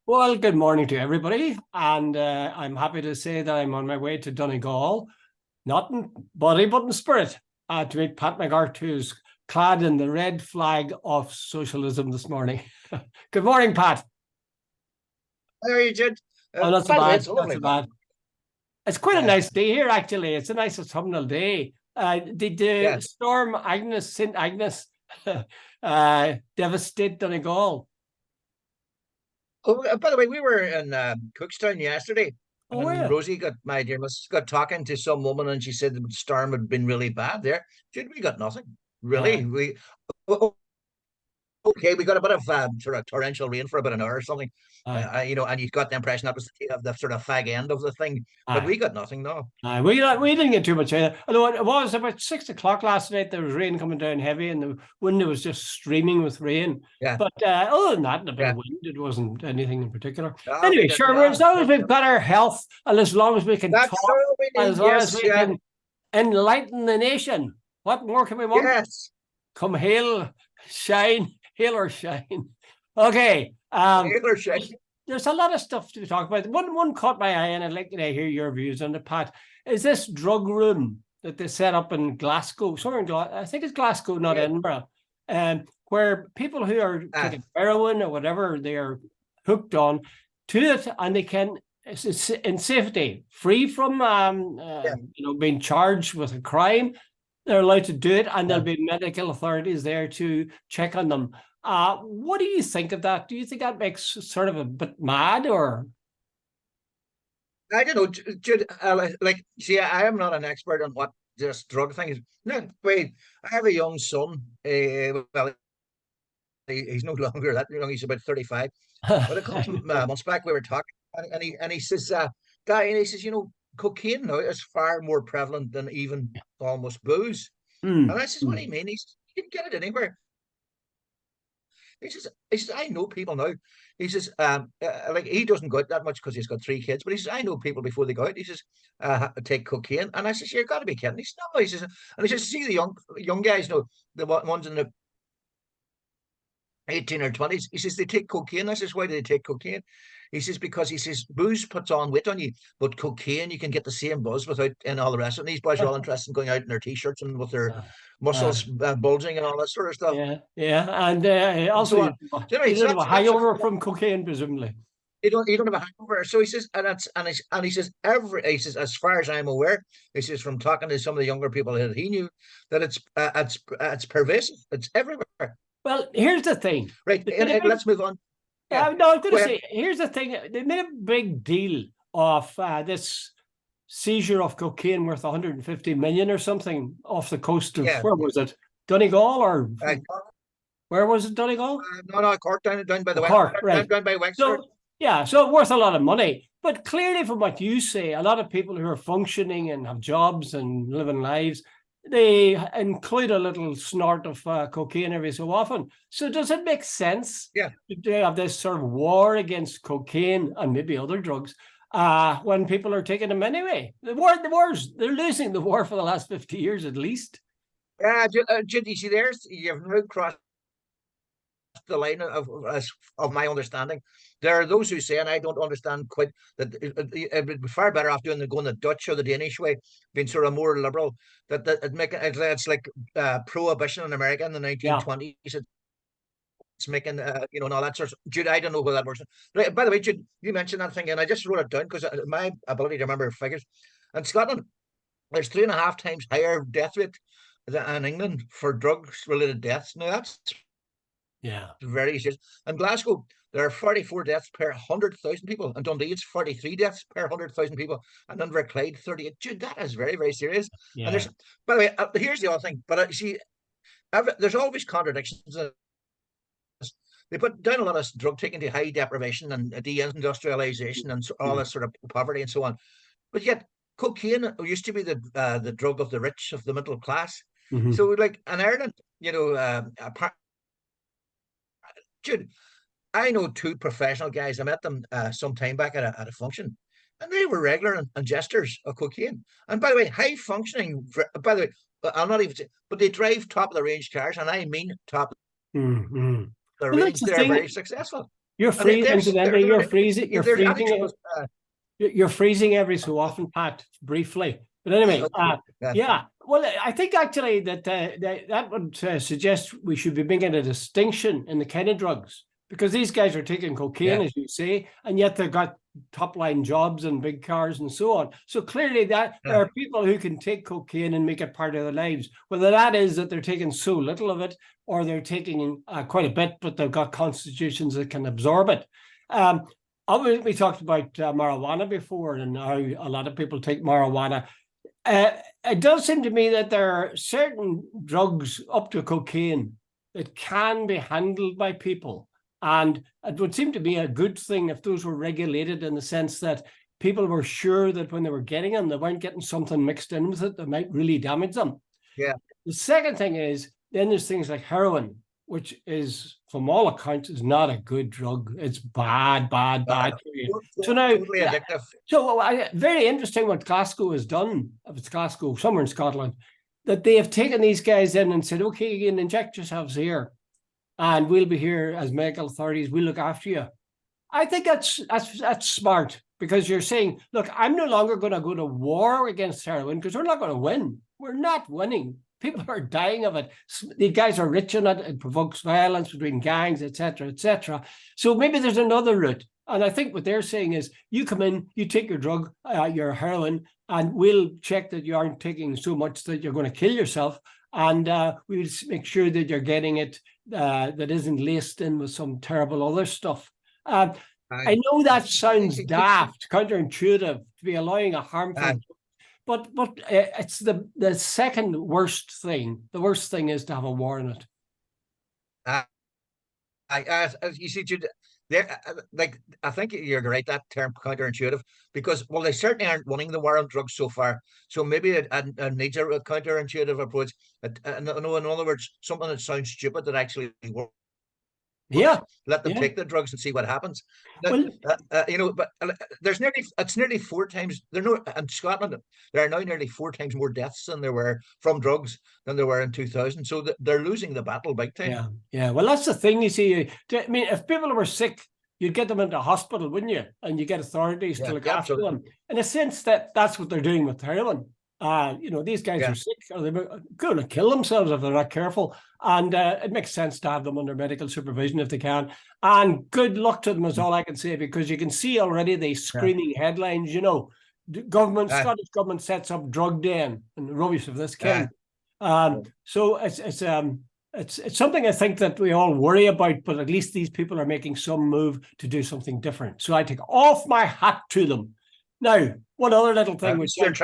Well, good morning to everybody, and I'm happy to say that I'm on my way to Donegal, not in body but in spirit, to meet Pat McGart, who's clad in the red flag of socialism this morning. Good morning, Pat. How are you, Jude? Oh, not so By the way, bad, it's a not lovely so morning. bad. It's quite a Yeah, nice day here, actually. It's a nice autumnal day. Did the yes. storm Agnes, St. Agnes, devastate Donegal? Oh, by the way, we were in Cookstown yesterday, Oh, and yeah. Rosie my dear miss, got talking to some woman, and she said the storm had been really bad there. Jude, we got nothing. Uh, Really, oh, okay, we got a bit of sort of torrential rain for about an hour or something, uh, and you got the impression that was the sort of fag end of the thing, but uh, we got nothing, no. we didn't get too much either. Although it was about 6 o'clock last night, there was rain coming down heavy, and the window was just streaming with rain. Yeah, But other than that, and a bit yeah. of wind, it wasn't anything in particular. No, we Anyway, didn't. sure, as No, long as we've got our health, and as long as we can that's talk, all we as need. long as Yes, we yeah, can enlighten the nation, what more can we want? yes. Come hail or shine. Okay. Taylor Shay. There's a lot of stuff to talk about. One caught my eye, and I'd like to hear your views on it, Pat. Is this drug room that they set up in Glasgow, somewhere in I think it's Glasgow, not Yeah. Edinburgh, where people who are Ah, taking heroin or whatever they are hooked on to it, and they can, in safety, free from yeah, being charged with a crime. They're allowed to do it, and yeah. there'll be medical authorities there to check on them. What do you think of that? Do you think that makes sort of a bit mad, or? I don't know, Jude. Like, see, I am not an expert on what this drug thing is. No, wait, I have a young son. Well, he's no longer that young. He's about 35. But a couple of months back, we were talking, and he says, "Guy," and he says, cocaine now is far more prevalent than even almost booze. And I says, "What do you mean?" He says, "You can get it anywhere." He says, I know people now. He says, like he doesn't go out that much because he's got three kids, but he says, I know people before they go out. He says, take cocaine. And I says, you've got to be kidding. He says, no. He says, and he says, see the young guys, the ones in the 18 or 20s. He says, they take cocaine. I says, why do they take cocaine? He says, because he says, booze puts on weight on you, but cocaine, you can get the same buzz without and all the rest of it. And these boys are all interested in going out in their t-shirts and with their Uh, muscles bulging and all that sort of stuff. yeah, and And also so you, on. So anyway, you so don't have a that's hangover from cocaine, presumably. you don't have a hangover. So he says, and he says he says, as far as I'm aware, he says from talking to some of the younger people that he knew, that it's pervasive, it's everywhere. Well, here's the thing. Right, They made a and big, let's move on. Yeah, no, I was going go to ahead. say, here's the thing. They made a big deal of this seizure of cocaine worth 150 million or something off the coast of, Yeah, where was it? Donegal, or uh, where was it? Donegal? no, Cork down by the Oh, West, Cork, right. down by Wexford. So, yeah, so worth a lot of money. But clearly, from what you say, a lot of people who are functioning and have jobs and living lives, they include a little snort of cocaine every so often. So does it make sense Yeah, to have this sort of war against cocaine and maybe other drugs when people are taking them anyway? They're losing the war for the last 50 years at least. yeah, Judy, you see, you've now crossed the line of my understanding. There are those who say, and I don't understand quite, that it would be far better off doing going the Dutch or the Danish way, being sort of more liberal. That it's like prohibition in America in the Yeah. 1920s. It's making and all that sort of. Jude, I don't know how that works. Right, by the way, Jude, you mentioned that thing, and I just wrote it down because my ability to remember figures. In Scotland, there's 3.5 times higher death rate than in England for drugs related deaths. Now that's Yeah. very serious. In Glasgow, there are 44 deaths per 100,000 people. In Dundee, it's 43 deaths per 100,000 people. And in Clyde, 38. Dude, that is very, very serious. And Yeah. by the way, here's the other thing. But see, there's always contradictions. They put down a lot of drug taking to high deprivation and deindustrialization and all this sort of poverty and so on. But yet, cocaine used to be the drug of the rich, of the middle class. Mm-hmm. So, like in Ireland, Dude, I know two professional guys. I met them some time back at a function, and they were regular and jesters of cocaine. And by the way, high functioning. By the way, I'm not even, but they drive top of the range cars, and I mean top of Mm-hmm. the Well, that's range. the They're thing. very successful. You're And freezing, incidentally, there's actually you're freezing every so often, Pat, briefly. But anyway, yeah. yeah. Well, I think actually that would suggest we should be making a distinction in the kind of drugs, because these guys are taking cocaine, Yeah. as you say, and yet they've got top line jobs and big cars and so on. So clearly that there are people who can take cocaine and make it part of their lives. Whether that is that they're taking so little of it, or they're taking quite a bit, but they've got constitutions that can absorb it. We talked about marijuana before, and how a lot of people take marijuana. It does seem to me that there are certain drugs up to cocaine that can be handled by people. And it would seem to be a good thing if those were regulated, in the sense that people were sure that when they were getting them, they weren't getting something mixed in with it that might really damage them. Yeah. The second thing is, then there's things like heroin, which is, from all accounts, is not a good drug. It's bad for you. So now, totally addictive. So very interesting what Glasgow has done. If it's Glasgow, somewhere in Scotland, that they have taken these guys in and said, okay, you can inject yourselves here, and we'll be here as medical authorities. We'll look after you. I think that's smart, because you're saying, look, I'm no longer going to go to war against heroin, because we're not going to win. We're not winning. People are dying of it. These guys are rich in it. It provokes violence between gangs, etc., etc. So maybe there's another route. And I think what they're saying is, you come in, you take your drug, your heroin, and we'll check that you aren't taking so much that you're going to kill yourself. And we'll make sure that you're getting it that isn't laced in with some terrible other stuff. I know that sounds daft, counterintuitive, to be allowing a harmful, but it's the second worst thing. The worst thing is to have a war in it. You see, Jude, like, I think you're right, that term counterintuitive, because, well, they certainly aren't winning the war on drugs so far. So maybe it needs a counterintuitive approach. In other words, something that sounds stupid that actually works. Yeah, let them take the drugs and see what happens. Well, But it's nearly 4 times. In Scotland, there are now nearly 4 times more deaths than there were from drugs than there were in 2000. So they're losing the battle big time. Yeah. Well, that's the thing. You see, I mean, if people were sick, you'd get them into hospital, wouldn't you? And you get authorities to look after them. In a sense, that's what they're doing with heroin. These guys are sick, or they're going to kill themselves if they're not careful. And it makes sense to have them under medical supervision if they can. And good luck to them is all I can say, because you can see already the screaming headlines. Scottish government sets up drug den and rubbish of this kind. So it's something I think that we all worry about, but at least these people are making some move to do something different. So I take off my hat to them. Now, one other little thing which is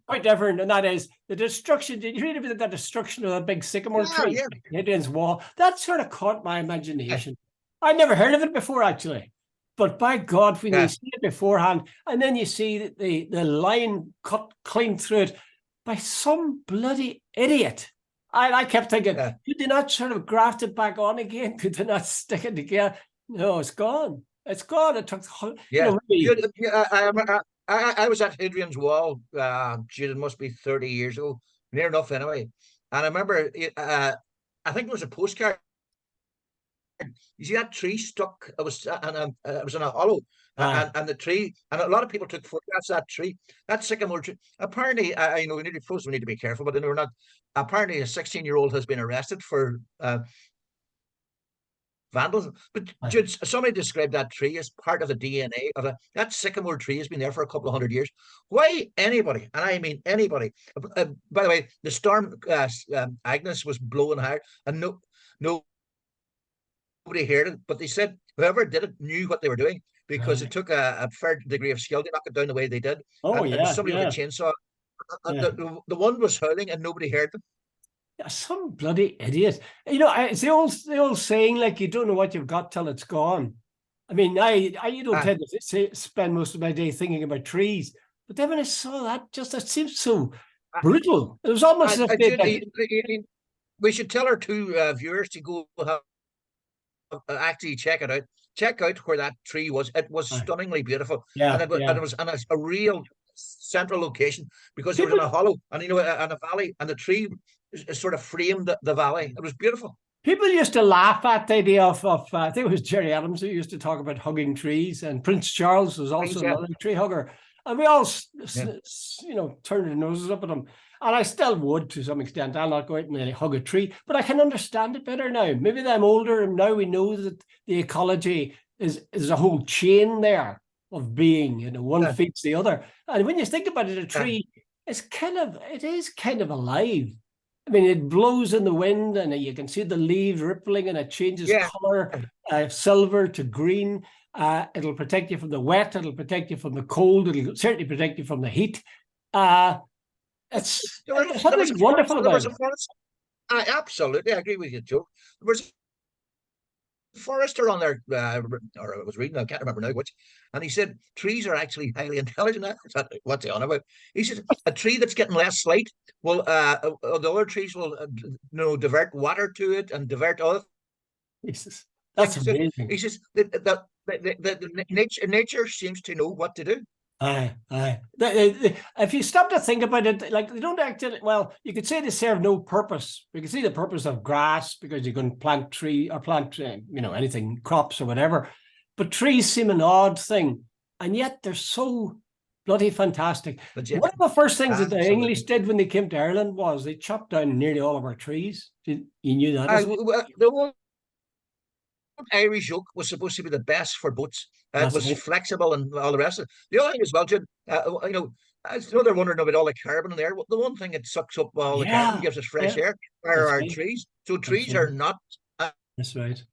quite different, and that is the destruction. Did you read about the destruction of that big sycamore tree? Hadrian's Wall. That sort of caught my imagination. I'd never heard of it before, actually. But by God, when you see it beforehand, and then you see the line cut clean through it by some bloody idiot. I kept thinking, could they not sort of graft it back on again? Could they not stick it together? No, it's gone. It's gone. It took. I was at Hadrian's Wall. It must be 30 years ago, near enough anyway. And I remember, I think it was a postcard. You see that tree stuck? It was in a hollow, and the tree, and a lot of people took photographs of that tree. That sycamore tree. Apparently, we need to be careful, but we're not. Apparently, a 16-year-old has been arrested for vandalism. But somebody described that tree as part of the DNA of that sycamore tree has been there for a couple of 100 years. Why anybody, and I mean anybody, by the way, the storm Agnes was blowing hard, and nobody heard it, but they said whoever did it knew what they were doing, because it took a fair degree of skill to knock it down the way they did. It was somebody with a chainsaw. The one was howling and nobody heard them. Some bloody idiot. It's the old saying, like, you don't know what you've got till it's gone. I mean, I don't tend to spend most of my day thinking about trees, but then when I saw that, it seems so brutal. It was almost as if we should tell our 2 viewers to go actually check it out. Check out where that tree was. It was stunningly beautiful. And it was a real central location, because it was in a hollow, and in a valley, and the tree sort of framed the valley. It was beautiful. People used to laugh at the idea of I think it was Jerry Adams who used to talk about hugging trees, and Prince Charles was also Yeah, another tree hugger. And we all, yeah. turned our noses up at him. And I still would to some extent. I'll not go out and really hug a tree, but I can understand it better now. Maybe that I'm older and now we know that the ecology is a whole chain there of being, one Yeah. feeds the other. And when you think about it, a tree it is kind of alive. I mean, it blows in the wind and you can see the leaves rippling and it changes Yeah. color, silver to green. It'll protect you from the wet. It'll protect you from the cold. It'll certainly protect you from the heat. There's something wonderful about it. I absolutely agree with you, Joe. There was a forester on there, or I was reading, I can't remember now which, and he said trees are actually highly intelligent. What's he on about? He said a tree that's getting less light will, the other trees will, divert water to it and divert other Jesus, that's things. amazing. He says that nature seems to know what to do. Aye. If you stop to think about it, like they don't actually, well, you could say they serve no purpose. You can see the purpose of grass because you can plant tree or plant, anything, crops or whatever. But trees seem an odd thing, and yet they're so bloody fantastic. Yeah, one of the first things that the English did when they came to Ireland was they chopped down nearly all of our trees. You knew that? The one Irish oak was supposed to be the best for boats. It was flexible and all the rest of it. The other thing as well, Jim, I know they're wondering about all the carbon in there. The one thing it sucks up all the carbon, gives us fresh air, are our trees. So trees are not that's right.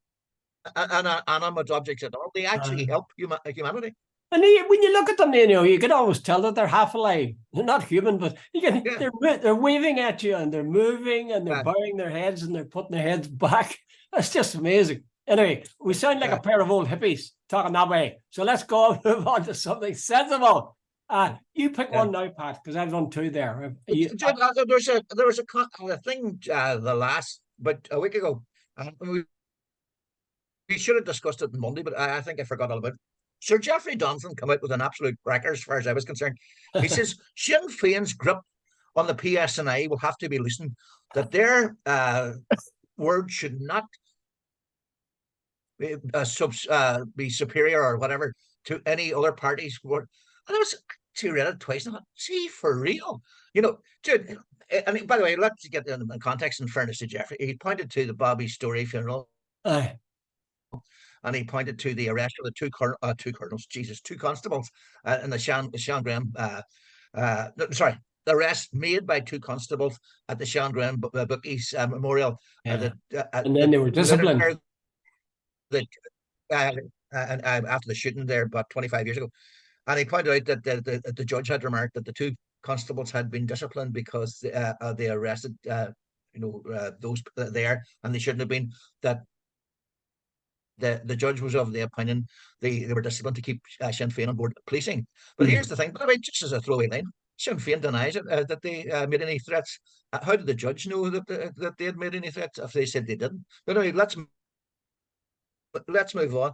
Animate objects at all. They actually help humanity. And when you look at them, you can always tell that they're half alive. They're not human, but they're waving at you and they're moving and they're bowing their heads and they're putting their heads back. That's just amazing. Anyway, we sound like a pair of old hippies talking that way. So let's go and move on to something sensible. You pick one now, Pat, because I've done two there. There was a thing about a week ago. We should have discussed it on Monday, but I think I forgot all about it. Sir Geoffrey Donaldson come out with an absolute cracker as far as I was concerned. He says Sinn Féin's grip on the PSNI will have to be loosened, that their word should not be superior or whatever to any other party's word. And I was actually read it twice and I thought, see, for real. Dude, and by the way, let's get in context in fairness to Geoffrey. He pointed to the Bobby Story funeral. And he pointed to the arrest of the two constables in the Sean Graham. The arrest made by two constables at the Sean Graham Bookies Memorial. And then they were disciplined. After the shooting there about 25 years ago. And he pointed out that the judge had remarked that the two constables had been disciplined because they arrested those there, and they shouldn't have been. That the judge was of the opinion they were disciplined to keep Sinn Féin on board policing. But here's the thing, by the way, just as a throwaway line, Sinn Féin denies it, that they made any threats. How did the judge know that they had made any threats if they said they didn't? But anyway, let's move on.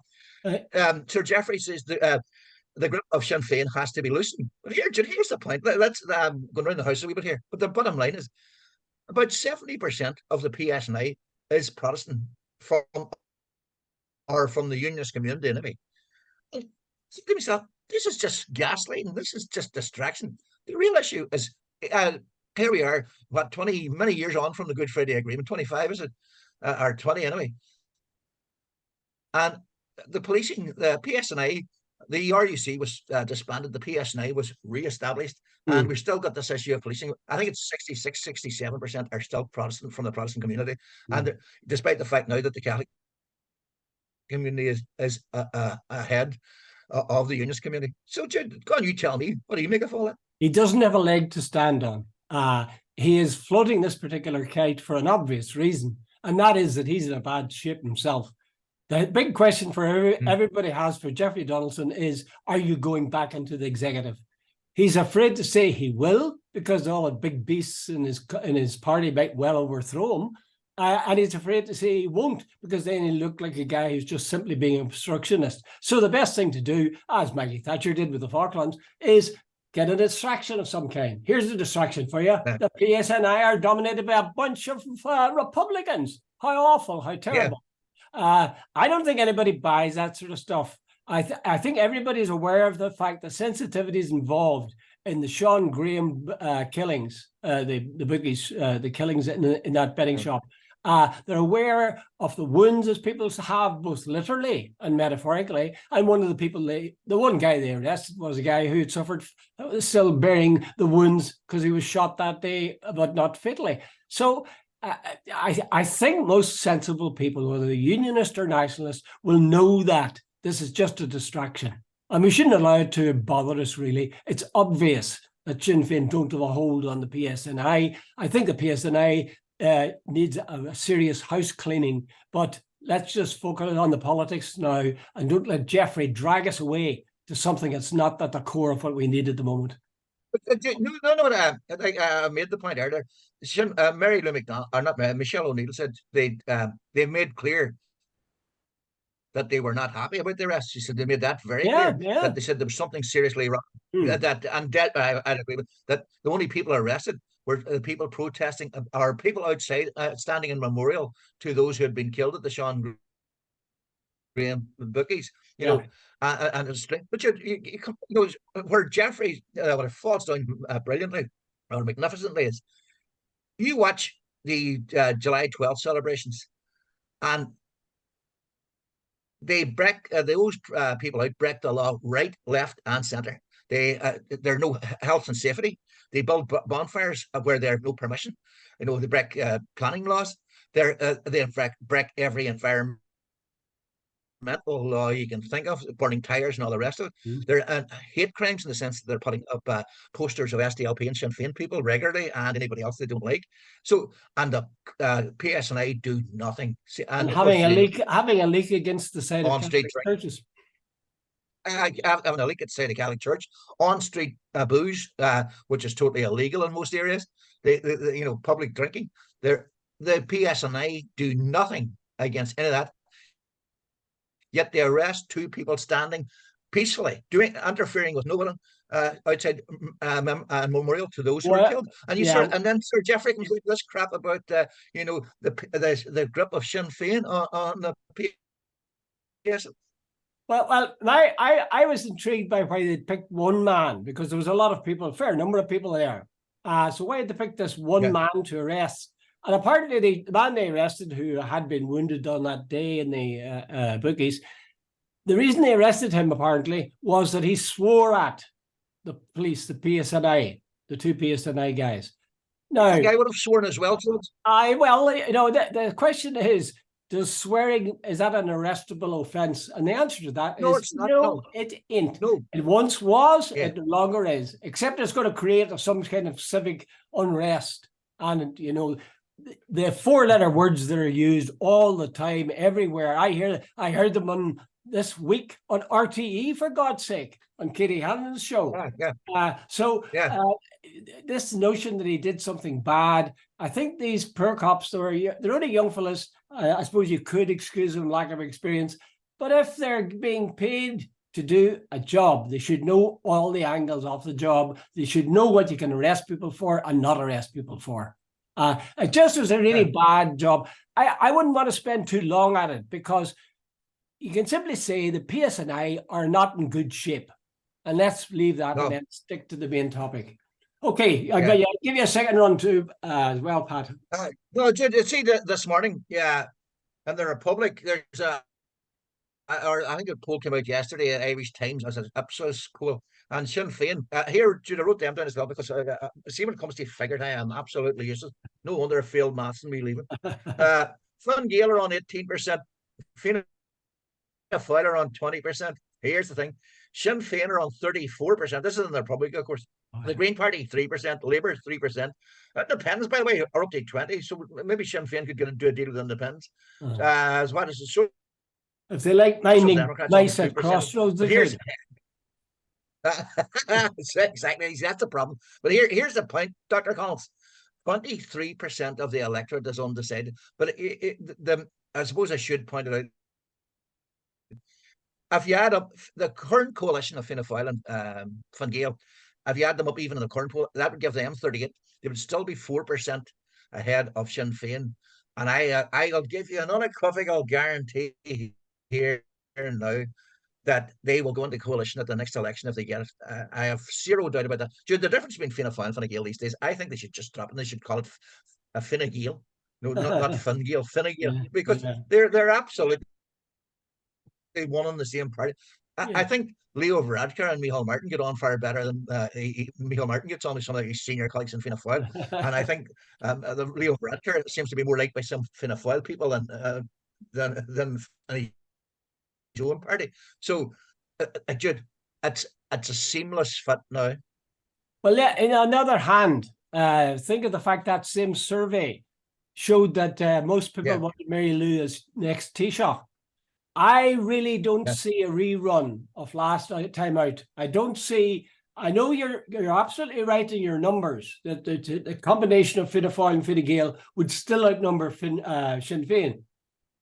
Sir Geoffrey says the grip of Sinn Féin has to be loosened. But here's the point. Let's going around the house a wee bit here. But the bottom line is about 70% of the PSNI is Protestant from the unionist community anyway. And to myself, this is just gaslighting. This is just distraction. The real issue is here we are, many years on from the Good Friday Agreement, 25 is it, or 20 anyway. And the policing, the PSNI, the RUC was disbanded, the PSNI was re-established, and we've still got this issue of policing. I think it's 67% are still Protestant from the Protestant community. And despite the fact now that the Catholic community is ahead of the unionist community. So, Jude, go on, you tell me, what do you make of all that? He doesn't have a leg to stand on. He is floating this particular kite for an obvious reason, and that is that he's in a bad shape himself. The big question for everybody has for Geoffrey Donaldson is, are you going back into the executive? He's afraid to say he will, because all the big beasts in his party might well overthrow him. And he's afraid to say he won't, because then he'll look like a guy who's just simply being obstructionist. So the best thing to do, as Maggie Thatcher did with the Falklands, is get a distraction of some kind. Here's the distraction for you. The PSNI are dominated by a bunch of Republicans. how awful, how Yeah. terrible. I don't think anybody buys that sort of stuff. I think everybody's aware of the fact that sensitivities involved in the Sean Graham killings, the bookies, the killings in that betting shop. They're aware of the wounds that people have, both literally and metaphorically. And one of the people, the one guy they arrested was a guy who had suffered, still bearing the wounds because he was shot that day, but not fatally. So I think most sensible people, whether they're unionist or nationalist, will know that this is just a distraction. And we shouldn't allow it to bother us, really. It's obvious that Sinn Féin don't have a hold on the PSNI. I think the PSNI needs a serious house cleaning, but let's just focus on the politics now and don't let Jeffrey drag us away to something that's not at the core of what we need at the moment. No. I made the point earlier. Mary Lou McDonald, or not Michelle O'Neill, said they made clear that they were not happy about the arrest. She said they made that very clear. That they said there was something seriously wrong. I'd agree with that. The only people arrested were the people protesting, or people outside standing in memorial to those who had been killed at the Sean Graham bookies. And it's, but you know, where Jeffrey what it falls down brilliantly or magnificently is you watch the July 12th celebrations, and they break those people out break the law right, left, and centre. There are no health and safety. They build bonfires where there's no permission. You know, they break planning laws. They in fact break every environmental law you can think of, burning tires and all the rest of it. They're hate crimes in the sense that they're putting up posters of SDLP and Sinn Féin people regularly and anybody else they don't like. So, and the PSNI do nothing. And having a leak against the side of street churches. Having a leak at the Catholic Church, on street booze, which is totally illegal in most areas. They public drinking. The PSNI do nothing against any of that. Yet they arrest two people standing peacefully, interfering with no one outside memorial to those who were killed. And and then Sir Jeffrey comes with this crap about the grip of Sinn Féin on the PS. Well, I was intrigued by why they picked one man, because there was a lot of people, a fair number of people there. So why did they pick this one man to arrest? And apparently the man they arrested, who had been wounded on that day in the bookies, the reason they arrested him apparently was that he swore at the police, the PSNI, the two PSNI guys. Now, the guy would have sworn as well. The question is, does swearing, is that an arrestable offence? And the answer to that is it's not, no, it ain't. No. It once was, it no longer is, except it's going to create some kind of civic unrest. And, the four-letter words that are used all the time, everywhere. I heard them on this week on RTE, for God's sake, on Katie Hannon's show. This notion that he did something bad, I think these poor cops, they're only young fellas. I suppose you could excuse them lack of experience, but if they're being paid to do a job, they should know all the angles of the job. They should know what you can arrest people for and not arrest people for. It just was a really bad job. I wouldn't want to spend too long at it, because you can simply say the PSNI are not in good shape. And let's leave that and then stick to the main topic. Okay, I'll give you a second run too as well, Pat. No, see this morning, in the Republic, there's I think a poll came out yesterday at Irish Times as an Ipsos poll, and Sinn Féin here. Jude, I wrote them down as well, because see, when it comes to figures, I am absolutely useless. No wonder I failed maths and me leaving. Fine Gael are on 18%. Fianna Fáil are on 20%. Here's the thing: Sinn Féin are on 34%. This is in the Republic, of course. The Green Party 3%, Labour 3%. Independents, by the way, are up to 20%. So maybe Sinn Féin could do a deal with Independents. As what is it? If they like finding nice at crossroads, here's exactly, that's the problem. But here's the point, Dr. Collins. 23% of the electorate is undecided. But I suppose I should point it out. If you add up the current coalition of Fianna Fáil and Fine Gael, if you add them up even in the current poll, that would give them 38. They would still be 4% ahead of Sinn Féin And I'll give you an unequivocal guarantee here now that they will go into coalition at the next election if they get it. I have zero doubt about that. Dude, the difference between Fianna Fáil and Fine Gael these days, I think they should just drop it and they should call it a Fine Gael. No, not Fine Gael, Fine Gael, Yeah, because yeah, they're absolutely one on the same party. I yeah. think Leo Varadkar and Micheál Martin get on far better than Micheál Martin gets on with some of his senior colleagues in Fianna Fáil. And I think the Leo Varadkar seems to be more liked by some Fianna Fáil people than his own party. So, Jude, it's a seamless fit now. Well, yeah, on the other hand, think of the fact that same survey showed that most people Yeah. wanted Mary Lou as next Taoiseach. I really don't Yeah. see a rerun of last time out. I don't see. I know you're absolutely right in your numbers that the combination of Fianna Fáil and Fine Gael would still outnumber Sinn Féin,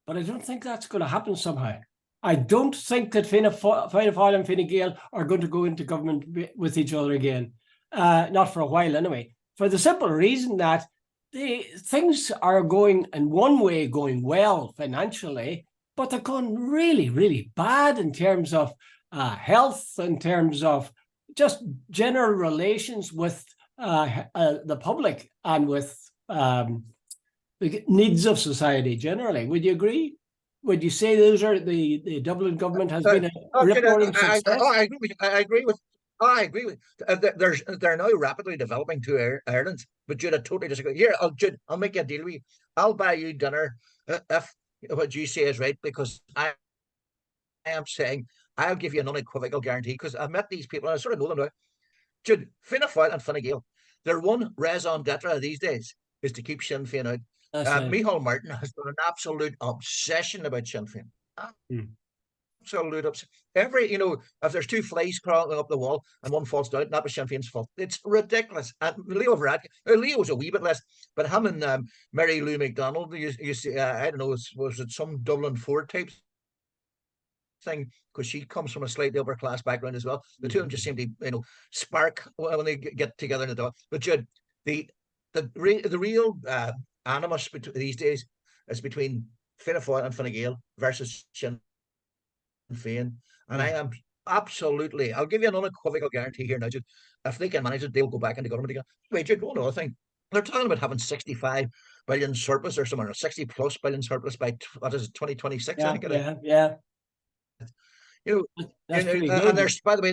but I don't think that's going to happen somehow. I don't think that Fianna Fáil and Fine Gael are going to go into government with each other again. Not for a while anyway, for the simple reason that things are going in one way going well financially, but they're going really, really bad in terms of health, in terms of just general relations with the public and with the needs of society generally. Would you agree? Would you say those are the Dublin government has been a rip-roaring success? I agree with. I agree with. I agree with. They're now rapidly developing to Ireland, but Jude, I totally disagree. Here, Jude, I'll make you a deal with you. I'll buy you dinner if what you say is right, because I am saying I'll give you an unequivocal guarantee because I've met these people and I sort of know them now. Jude, Fianna Fáil and Fine Gael, their one raison d'etre these days is to keep Sinn Féin out. That's right. Micheál Martin has got an absolute obsession about Sinn Féin. Absolute obsession. If there's two flies crawling up the wall and one falls down, that was Sinn Féin's fault. It's ridiculous. And Leo Varadkar, Leo was a wee bit less, but him and Mary Lou McDonald, you see, I don't know, was it some Dublin Ford type thing, because she comes from a slightly upper class background as well. The two of them just seem to, spark when they get together in the dog. But Judd, the real animus these days is between Fianna Fáil and Fine Gael versus Sinn Féin, and I am absolutely. I'll give you an unequivocal guarantee here now, Judd. If they can manage it, they'll go back into government again. Wait, Judd, one other thing. They're talking about having 65 billion surplus or somewhere, 60 plus billion surplus by what is it, 2026? I think it is. Yeah. That's pretty good. And there's, by the way,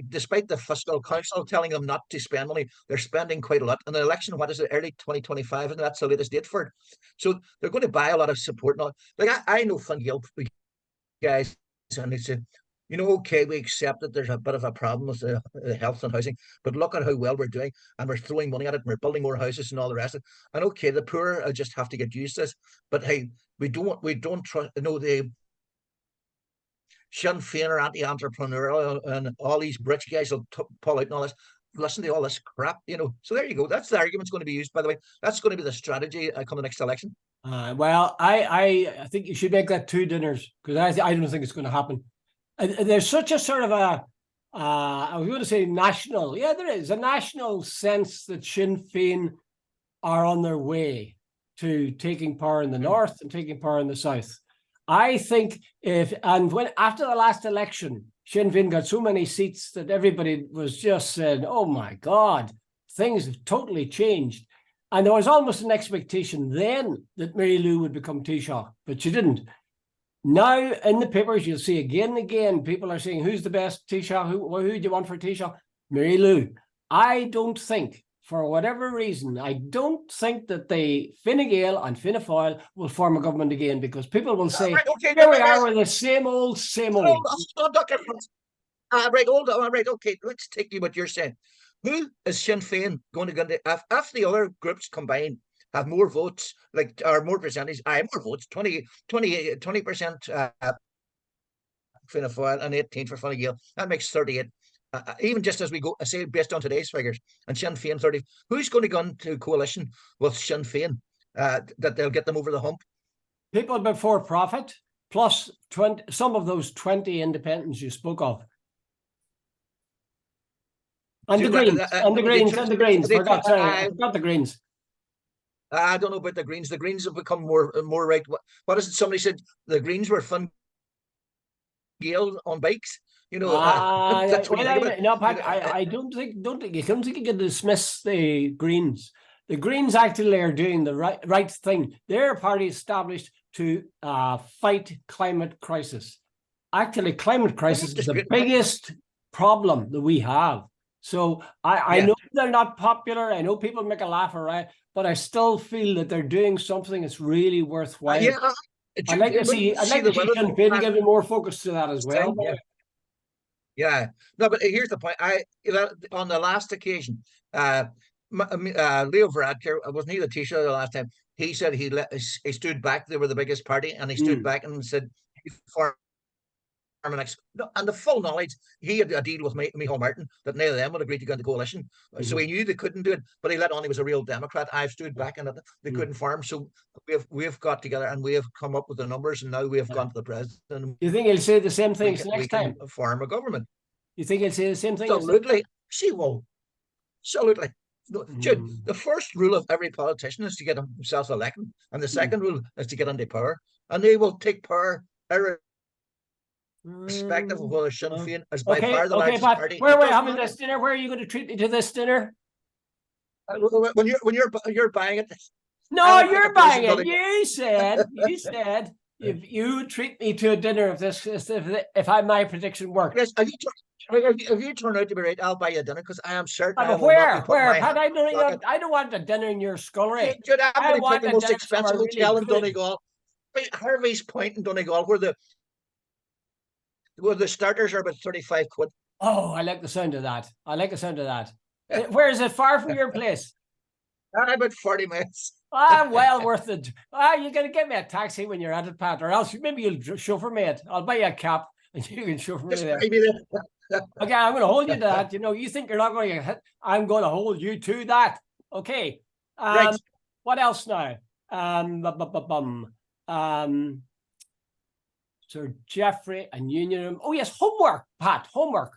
despite the fiscal council telling them not to spend money, they're spending quite a lot. And the election, what is it, early 2025, and that's the latest date for it. So they're going to buy a lot of support now. Like I know Fine Gael guys, and they said, okay, we accept that there's a bit of a problem with the health and housing, but look at how well we're doing, and we're throwing money at it, and we're building more houses and all the rest of it. And okay, the poor just have to get used to this, but hey, we don't trust. The Sinn Féin are anti-entrepreneurial, and all these rich guys will pull out and all this. Listen to all this crap, So there you go. That's the argument's going to be used, by the way. That's going to be the strategy come the next election. Well, I think you should make that 2 dinners, because I don't think it's going to happen. There's such a sort of I was going to say national. Yeah, there is a national sense that Sinn Féin are on their way to taking power in the north and taking power in the south. I think after the last election, Sinn Féin got so many seats that everybody was just saying, oh my God, things have totally changed. And there was almost an expectation then that Mary Lou would become Taoiseach, but she didn't. Now in the papers, you'll see again and again, people are saying, who's the best Taoiseach? Who do you want for Taoiseach? Mary Lou. I don't think, for whatever reason, I don't think that the Fine Gael and Fianna Fáil will form a government again, because people will say, here we are with the same old. Hold on, Dr. Hold on. Right, okay, let's take you what you're saying. Who is Sinn Féin going to get? If the other groups combined have more votes, or more percentage, more votes, 20% Fianna Fáil and 18 for Fine Gael, that makes 38. Even just as we go, I say based on today's figures, and Sinn Féin 30. Who's going to go into coalition with Sinn Féin that they'll get them over the hump? People before profit, plus 20, some of those 20 independents you spoke of. And the Greens, for God's sake, I forgot the Greens. I don't know about the Greens. The Greens have become more right. What is it? Somebody said the Greens were Fine Gael on bikes. That's what you think about it. No, Pat, I don't think you can dismiss the Greens. The Greens actually are doing the right thing. They're a party established to fight climate crisis. Actually, climate crisis is the biggest problem that we have. So I know they're not popular. I know people make a laugh around, but I still feel that they're doing something that's really worthwhile. I'd like to see Sinn Féin giving more focus to that as well. No, but here's the point. On the last occasion, Leo Varadkar, wasn't he the Taoiseach the last time? He said he stood back. They were the biggest party, and he stood back and said, and the full knowledge, he had a deal with Micheál Martin that neither of them would agree to go into coalition. So he knew they couldn't do it, but he let on he was a real Democrat. I've stood back and they couldn't farm. So we've got together and we have come up with the numbers, and now we have gone to the president. You think he'll say the same things next time? Form a government. You think he'll say the same thing? Absolutely. She will. Absolutely. Jude, the first rule of every politician is to get himself elected, and the second rule is to get into power. And they will take power irrespective of whether Sinn Féin is by far the largest party. Where are we having this dinner? Where are you going to treat me to this dinner? When you're buying it. No, you're buying it. You said if you treat me to a dinner if my prediction works. Yes, if you turn out to be right, I'll buy you a dinner, because I am certain. Where? Pat, I don't want a dinner in your scullery. I want the most expensive hotel in Donegal. Harvey's Point in Donegal, where the starters are about 35 quid. Oh, I like the sound of that. Where is it? Far from your place? About 40 minutes. Well worth it. You're going to get me a taxi when you're at it, Pat, or else maybe you'll chauffeur me it. I'll buy you a cab and you can chauffeur me there. Okay, I'm going to hold you to that. You think you're not going to get hit. I'm going to hold you to that. Okay. Right. What else now? Sir Geoffrey and Union. Oh, yes, homework, Pat, homework.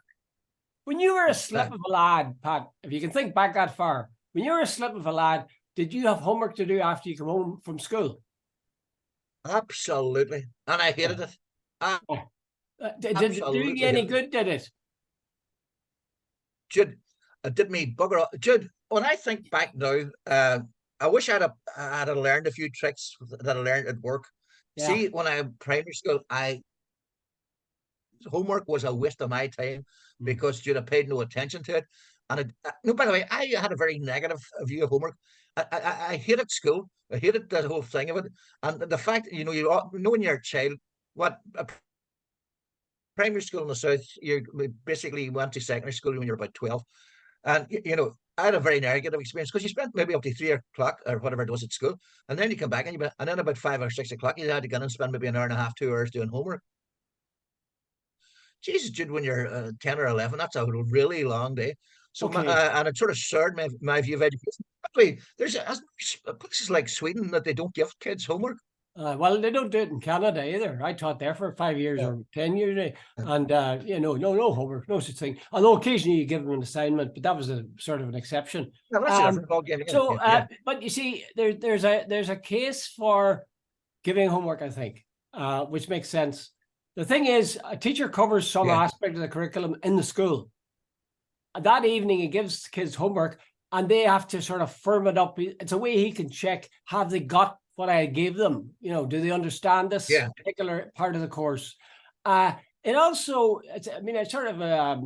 When you were a slip of a lad, Pat, if you can think back that far, when you were a slip of a lad, did you have homework to do after you come home from school? Absolutely. And I hated it. Did it do you any good, did it? Jude, it did me bugger up. Jude, when I think back now, I wish I'd learned a few tricks that I learned at work. Yeah. See, when I was in primary school, homework was a waste of my time because I paid no attention to it. And no, by the way, I had a very negative view of homework. I hated school. I hated the whole thing of it. And the fact, you know when you're a child, what primary school in the south, you basically went to secondary school when you're about 12. And, I had a very negative experience because you spent maybe up to 3 o'clock or whatever it was at school. And then you come back and then about 5 or 6 o'clock, you had to go and spend maybe an hour and a half, 2 hours doing homework. Jesus, Jude, when you're 10 or 11, that's a really long day. So, okay. And it sort of soured my view of education. Actually, there's places like Sweden that they don't give kids homework. Well, they don't do it in Canada either. I taught there for 5 years or 10 years, and no homework, no such thing. Although occasionally you give them an assignment, but that was a sort of an exception. No, that's a different ballgame. But you see, there's a case for giving homework, I think, which makes sense. The thing is, a teacher covers some aspect of the curriculum in the school. That evening, he gives kids homework, and they have to sort of firm it up. It's a way he can check, have they got what I gave them? Do they understand this particular part of the course? It also, it's sort of a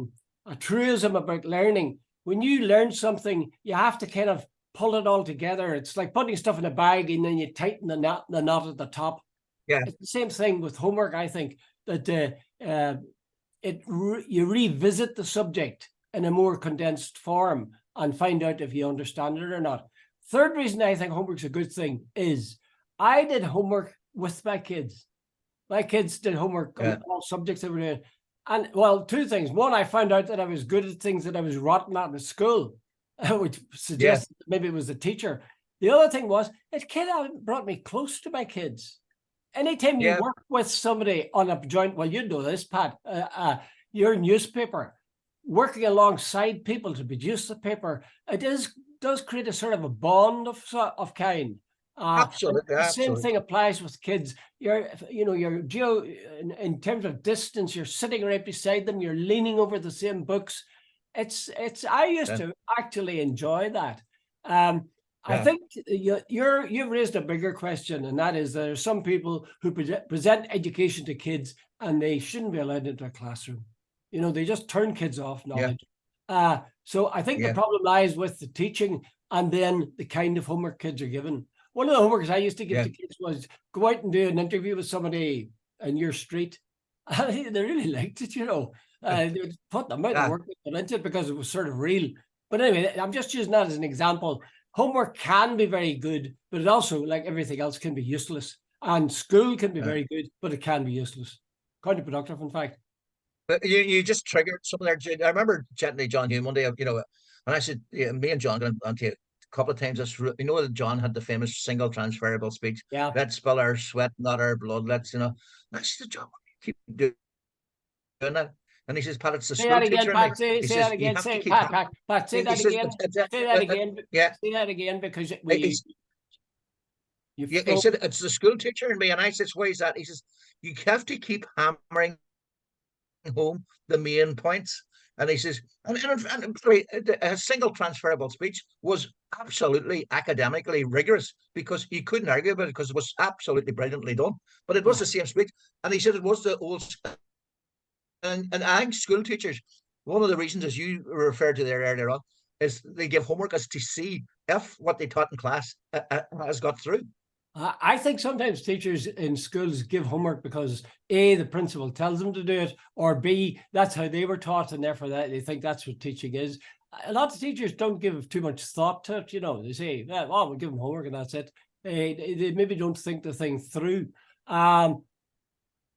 truism about learning. When you learn something, you have to kind of pull it all together. It's like putting stuff in a bag and then you tighten the knot at the top. Yeah, it's the same thing with homework. I think that you revisit the subject in a more condensed form and find out if you understand it or not. Third reason I think homework's a good thing is I did homework with my kids. My kids did homework on all subjects they were doing. And, well, two things. One, I found out that I was good at things that I was rotten at in school, which suggests maybe it was the teacher. The other thing was it kind of brought me close to my kids. Anytime you work with somebody on a joint, well, you know this, Pat, your newspaper, working alongside people to produce the paper, it is does create a sort of a bond of kind. Absolutely, The same absolutely. thing applies with kids. In terms of distance, you're sitting right beside them, you're leaning over the same books. I used Yeah, to actually enjoy that. I yeah, think you've raised a bigger question, and that is there are some people who present education to kids and they shouldn't be allowed into a classroom. They just turn kids off yeah, knowledge. So I think the yeah, problem lies with the teaching and then the kind of homework kids are given. One of the homeworks I used to give yeah, to kids was go out and do an interview with somebody in your street. They really liked it. They would put the amount of yeah, work they put into it because it was sort of real. But anyway, I'm just using that as an example. Homework can be very good, but it also, like everything else, can be useless. And school can be yeah. very good, but it can be useless. Counterproductive, in fact. But you just triggered some of their. I remember chatting to John Hume one day, and I said, yeah, me and John got onto it a couple of times. That John had the famous single transferable speech. Yeah. Let's spill our sweat, not our blood. I said, John, keep doing that. And he says, Pat, it's the Say school that again, teacher in me. Pat. Say He that says, you again. have to Say keep. Pat. Say He that says, again. Say that again. yeah. Say that again because you He froze. said, it's the school teacher in me. And I said, why is that? He says, you have to keep hammering home the main points. And he says, a single transferable speech was absolutely academically rigorous because you couldn't argue about it because it was absolutely brilliantly done. But it was the same speech. And he said it was the old. And I think school teachers, one of the reasons, as you referred to there earlier on, is they give homework as to see if what they taught in class has got through. I think sometimes teachers in schools give homework because A, the principal tells them to do it, or B, that's how they were taught, and therefore they think that's what teaching is. A lot of teachers don't give too much thought to it. They say, we'll give them homework and that's it. They maybe don't think the thing through. I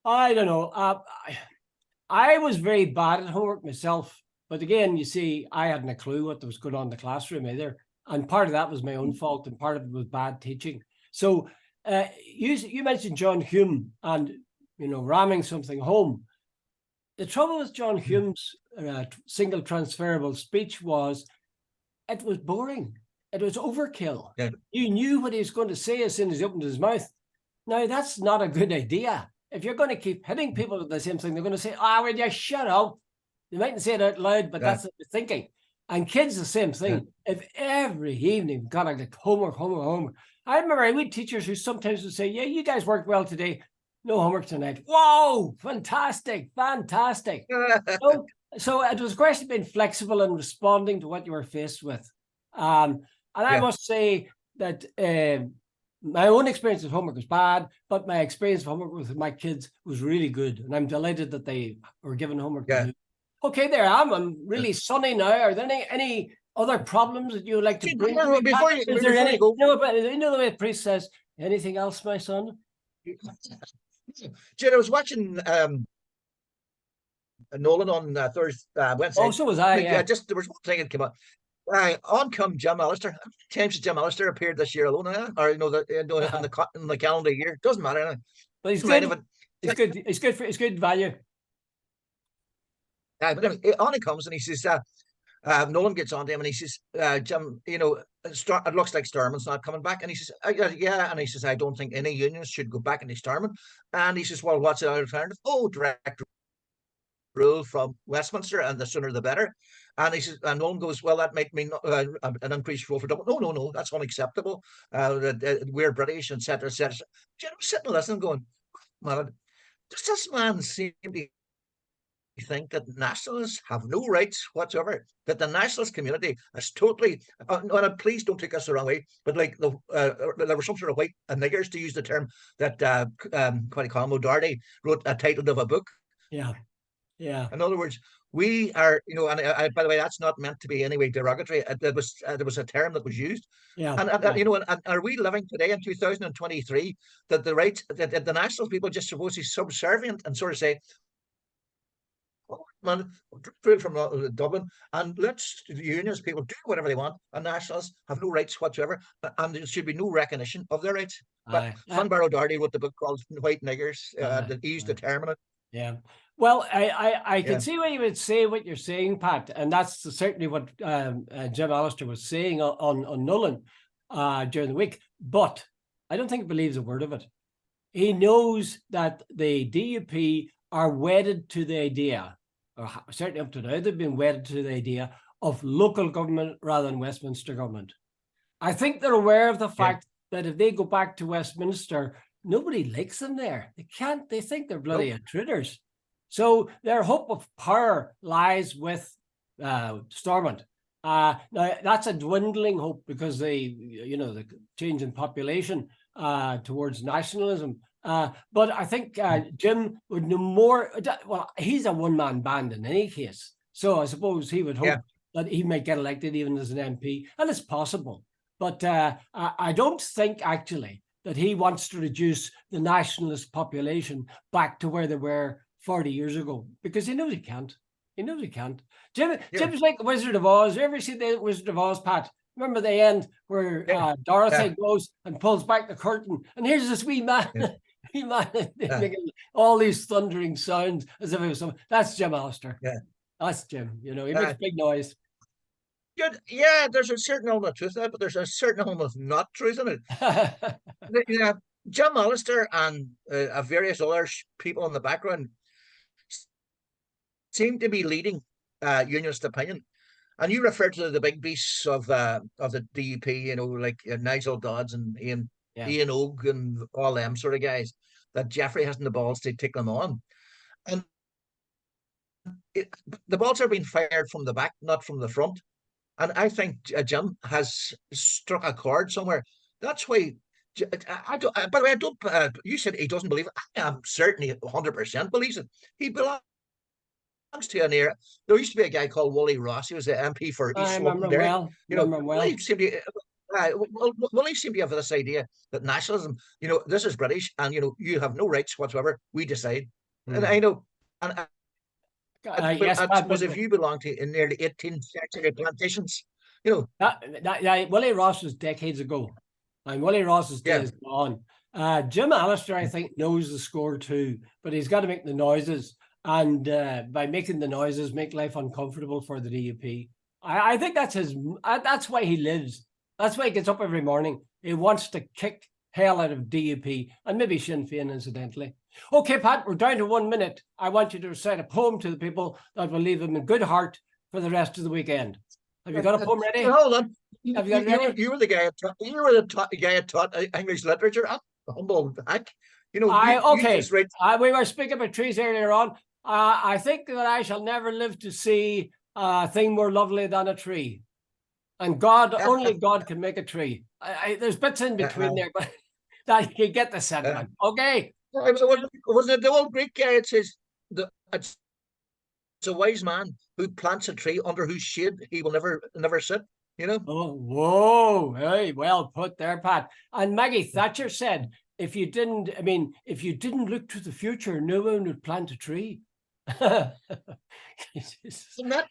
don't know. I was very bad at homework myself. But again, you see, I hadn't a clue what was going on in the classroom either. And part of that was my own fault, and part of it was bad teaching. So you mentioned John Hume and ramming something home. The trouble with John Hume's single transferable speech was it was boring. It was overkill. Yeah. You knew what he was going to say as soon as he opened his mouth. Now, that's not a good idea. If you're going to keep hitting people with the same thing, they're going to say, will you shut up? They mightn't say it out loud, but that's what they're thinking. And kids, the same thing. If every evening got like homework. I remember I had teachers who sometimes would say, yeah, you guys worked well today. No homework tonight. Whoa, fantastic. So it was a question of being flexible and responding to what you were faced with. And I must say that my own experience with homework was bad, but my experience of homework with my kids was really good. And I'm delighted that they were given homework to do. Okay, there I am. I'm really sunny now. Are there any other problems that you would like to bring? Before you go, you know the way the priest says, anything else, my son? Jed, I was watching Nolan on Wednesday. Oh, so was I. Yeah. There was one thing that came up. On come Jim Allister. How many times has Jim Allister appeared this year alone? Or in the calendar year? Doesn't matter. But he's good. It's good. It's good value. But anyway, on he comes and he says, Nolan gets on to him and he says, Jim, it looks like Sturman's not coming back. And he says, yeah. And he says, I don't think any unions should go back into Sturman. And he says, well, what's the alternative? Oh, direct rule from Westminster, and the sooner the better. And he says, and Nolan goes, well, that might mean an increased role for Dublin. No, that's unacceptable. We're British, etc., etc. Jim was sitting listening, going, well, does this man seem to think that nationalists have no rights whatsoever, that the nationalist community is totally please don't take us the wrong way, but like there were some sort of white niggers, to use the term that Colm O'Doherty wrote a title of a book. Yeah In other words, we are, and by the way, that's not meant to be any way derogatory. There was a term that was used. And are we living today in 2023 that the national people just supposed to be subservient and sort of say, man, from Dublin, and let's the unions people do whatever they want, and nationalists have no rights whatsoever, and there should be no recognition of their rights. But Finbar O'Doherty wrote the book called White Niggers, that he used the term in it. Yeah. Well, I can Yeah, see why you would say what you're saying, Pat, and that's certainly what Jim Allister was saying on Nullen during the week. But I don't think he believes a word of it. He knows that the DUP are wedded to the idea, or certainly up to now, they've been wedded to the idea of local government rather than Westminster government. I think they're aware of the yeah. fact that if they go back to Westminster, nobody likes them there. They can't, they think they're bloody Nope. intruders. So their hope of power lies with Stormont. Now that's a dwindling hope because the change in population towards nationalism. But I think Jim would know more. Well, he's a one-man band in any case. So I suppose he would hope Yeah. that he might get elected even as an MP, and it's possible. But I don't think actually that he wants to reduce the nationalist population back to where they were 40 years ago, because he knows he can't. He knows he can't. Jim's like the Wizard of Oz. You ever see the Wizard of Oz, Pat? Remember the end where Yeah. Dorothy goes and pulls back the curtain, and here's this wee man, Yeah. wee man making all these thundering sounds as if it was something. That's Jim Allister. Yeah. That's Jim. He makes big noise. Good. Yeah, there's a certain element of truth in it, but there's a certain element of not truth in it. Yeah, Jim Allister and various other people in the background seem to be leading unionist opinion. And you refer to the big beasts of the DUP, like Nigel Dodds and Ian Og and all them sort of guys, that Jeffrey hasn't the balls to take them on. And the balls are being fired from the back, not from the front. And I think Jim has struck a chord somewhere. That's why. I don't, by the way, I don't. You said he doesn't believe it. I am certainly 100% believes it. He belongs to an era. There used to be a guy called Wally Ross. He was the MP for I East remember Londonderry. well. Willie seemed to. Willie seemed to have this idea that nationalism, this is British, and you have no rights whatsoever. We decide, and I know, and yes, I suppose if you belong to in nearly 18th century plantations, that Willie Ross was decades ago, and Willie Ross's day is gone. Jim Allister, I think, knows the score too, but he's got to make the noises, and by making the noises, make life uncomfortable for the DUP. I think that's that's why he lives. That's why he gets up every morning. He wants to kick hell out of DUP and maybe Sinn Féin, incidentally. Okay, Pat, we're down to 1 minute. I want you to recite a poem to the people that will leave them in good heart for the rest of the weekend. Have you got a poem ready? Hold on. Have you got it ready? You were the guy. You were the guy that taught English literature. I'm humble heck. We were speaking about trees earlier on. I think that I shall never live to see a thing more lovely than a tree. And only God can make a tree. There's bits in between there, but that you get the sentiment. Okay. Wasn't it the old Greek guy? It says it's a wise man who plants a tree under whose shade he will never sit. Oh, whoa! Hey, well put there, Pat. And Maggie Thatcher said, if you didn't look to the future, no one would plant a tree. Not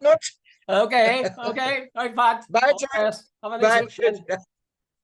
nuts. Okay. All right, Pat. Bye, Have a nice weekend.